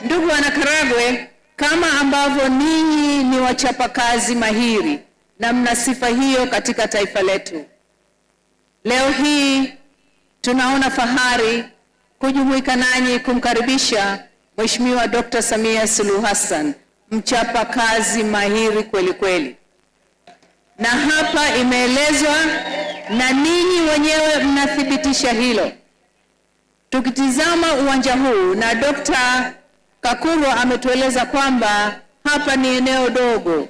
Ndugu wana Karagwe, kama ambavyo ninyi ni wachapakazi mahiri na mna sifa hiyo katika taifa letu, leo hii tunaona fahari kujumuika nanyi kumkaribisha Mheshimiwa Dr. Samia Suluhu Hassan, mchapakazi mahiri kweli kweli. Na hapa imeelezwa na ninyi wenyewe mnathibitisha hilo. Tukitizama uwanja huu, na Dr. Kakuru ametueleza kwamba hapa ni eneo dogo,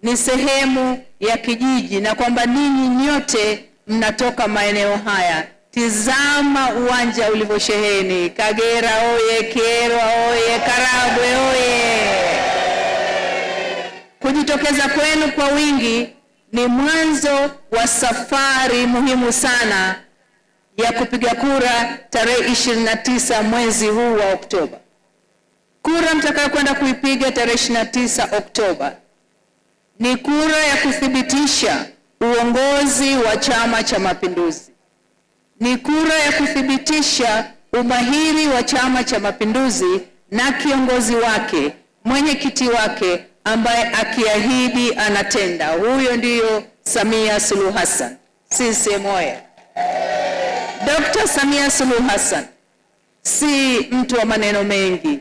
ni sehemu ya kijiji, na kwamba ninyi nyote mnatoka maeneo haya. Tizama uwanja ulivyosheheni. Kagera oye, Kyerwa oye, Karagwe oye. Kujitokeza kwenu kwa wingi ni mwanzo wa safari muhimu sana ya kupiga kura tarehe 29 mwezi huu wa Oktoba. Kura mtakayokwenda kuipiga tarehe 29 Oktoba ni kura ya kuthibitisha uongozi wa Chama cha Mapinduzi. Ni kura ya kuthibitisha umahiri wa Chama cha Mapinduzi na kiongozi wake, mwenyekiti wake ambaye akiahidi anatenda. Huyo ndiyo Samia Suluhu Hassan. CCM oye! Dr. Samia Suluhu Hassan si mtu wa maneno mengi,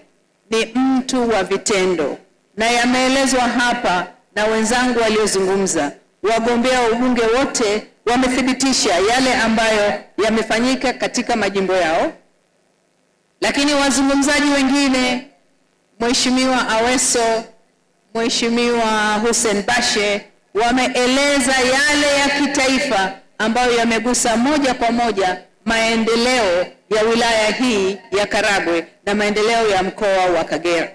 ni mtu wa vitendo, na yameelezwa hapa na wenzangu waliozungumza. Wagombea ubunge wote wamethibitisha yale ambayo yamefanyika katika majimbo yao, lakini wazungumzaji wengine, Mheshimiwa Aweso, Mheshimiwa Hussein Bashe, wameeleza yale ya kitaifa ambayo yamegusa moja kwa moja maendeleo ya wilaya hii ya Karagwe na maendeleo ya mkoa wa Kagera.